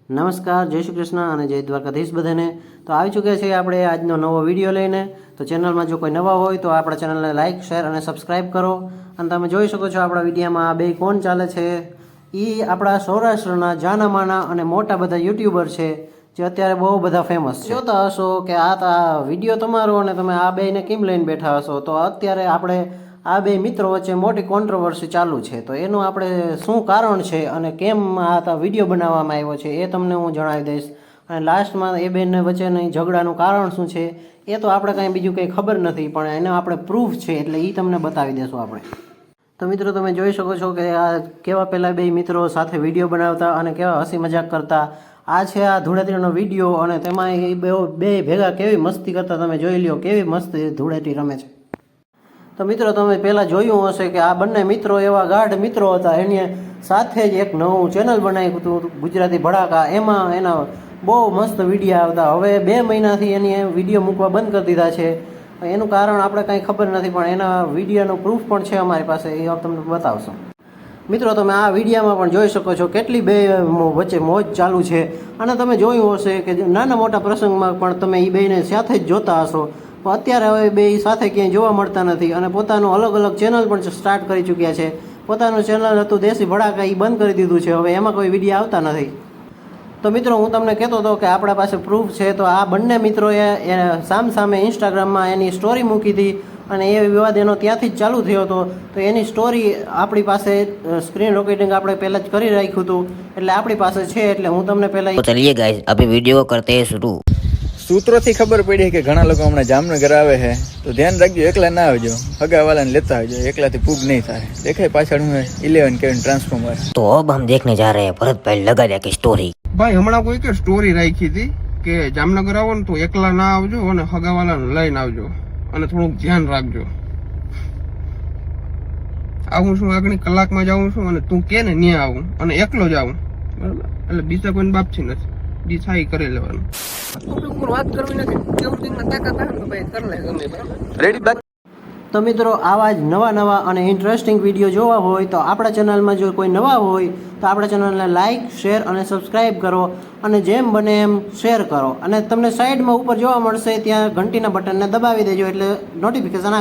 નમસ્કાર, જય શ્રી કૃષ્ણ અને જય દ્વારકાધીશ બધાને। તો આવી ચૂક્યા છીએ આપણે આજનો નવો વિડીયો લઈને। તો ચેનલમાં જો કોઈ નવા હોય તો આપણા ચેનલને લાઇક, શેર અને સબસ્ક્રાઈબ કરો। અને તમે જોઈ શકો છો આપણા વિડીયોમાં આ બે કોણ ચાલે છે, એ આપણા સૌરાષ્ટ્રના જાનામાના અને મોટા બધા યુટ્યુબર છે, જે અત્યારે બહુ બધા ફેમસ છે। જોતા હશો કે આ વિડીયો તમારો અને તમે આ બેને કેમ લઈને બેઠા હશો। તો અત્યારે આપણે આ બે મિત્રો વચ્ચે મોટી કોન્ટ્રોવર્સી ચાલુ છે, તો એનું આપણે શું કારણ છે અને કેમ આ વિડીયો બનાવવામાં આવ્યો છે એ તમને હું જણાવી દઈશ। અને લાસ્ટમાં એ બેને વચ્ચેની ઝઘડાનું કારણ શું છે એ તો આપણે કાંઈ બીજું કંઈ ખબર નથી, પણ એનો આપણે પ્રૂફ છે એટલે એ તમને બતાવી દઈશું આપણે। તો મિત્રો તમે જોઈ શકો છો કે આ કેવા પહેલાં બે મિત્રો સાથે વિડીયો બનાવતા અને કેવા હસી મજાક કરતા। આ છે આ ધૂળેટીનો વિડીયો અને તેમાં એ બે ભેગા કેવી મસ્તી કરતા તમે જોઈ લ્યો, કેવી મસ્ત ધૂળેટી રમે છે। તો મિત્રો તમે પહેલાં જોયું હશે કે આ બંને મિત્રો એવા ગાઢ મિત્રો હતા, એની સાથે જ એક નવું ચેનલ બનાવ્યું હતું ગુજરાતી ભડાકા। એમાં એના બહુ મસ્ત વિડીયો આવતા। હવે 2 મહિનાથી એની વિડીયો મૂકવા બંધ કરી દીધા છે। એનું કારણ આપણે કાંઈ ખબર નથી, પણ એના વિડીયોનો પ્રૂફ પણ છે અમારી પાસે, એ તમને બતાવશો। મિત્રો તમે આ વિડીયોમાં પણ જોઈ શકો છો કેટલી બે વચ્ચે મોજ ચાલુ છે। અને તમે જોયું હશે કે નાના મોટા પ્રસંગમાં પણ તમે એ બેને સાથે જ જોતા હશો। તો અત્યારે હવે બે સાથે ક્યાંય જોવા મળતા નથી અને પોતાનું અલગ અલગ ચેનલ પણ સ્ટાર્ટ કરી ચૂક્યા છે। પોતાનું ચેનલ હતું દેશી ભડાકા, એ બંધ કરી દીધું છે, હવે એમાં કોઈ વિડીયો આવતા નથી। તો મિત્રો હું તમને કહેતો હતો કે આપણા પાસે પ્રૂફ છે। તો આ બંને મિત્રોએ સામે ઇન્સ્ટાગ્રામમાં એની સ્ટોરી મૂકી હતી અને એ વિવાદ એનો ત્યાંથી જ ચાલુ થયો હતો। તો એની સ્ટોરી આપણી પાસે સ્ક્રીન રેકોર્ડિંગ આપણે પહેલાં જ કરી રાખ્યું હતું, એટલે આપણી પાસે છે। એટલે હું તમને પહેલાં चलिए गाइस अभी वीडियो करते हैं शुरू। સૂત્રોથી ખબર પડી કે ઘણા લોકો હમણાં જામનગર આવે છે, તો ધ્યાન રાખજો, એકલા ના આવજો, હગાવાલાને લેતા આવજો, એકલાથી પૂગ નહીં થાય। દેખાય પાછળ હું 11 કેવી ટ્રાન્સફોર્મર। तो अब हम देखने जा रहे हैं भरत भाई लगारिया की स्टोरी। ભાઈ હમણાં કોઈ કે સ્ટોરી રાખી હતી કે જામનગર આવો ને તો એકલા ના આવજો અને હગાવાલાને લઈને આવજો અને થોડુંક ધ્યાન રાખજો। આવું છું આગળ કલાકમાં જાઉં છું અને તું કે ને ત્યાં આવું અને એકલો જ આવું, બરાબર? એટલે બીજા કોઈને બાપ છે નથી, જે થાય કરી લેવાનું। વાત કરવી નથી, કેવું દિન તાકાત આવે તો ભાઈ કરી લે ગમે, બરાબર? રેડી? તો મિત્રો આવા જ નવા અને ઇન્ટરેસ્ટિંગ વિડીયો જોવા હોય તો આપણા ચેનલમાં જો કોઈ નવા હોય તો આપણા ચેનલને લાઇક, શેર અને સબસ્ક્રાઈબ કરો અને જેમ બને એમ શેર કરો। અને તમને સાઈડમાં ઉપર જોવા મળશે ત્યાં ઘંટીના બટનને દબાવી દેજો, એટલે નોટિફિકેશન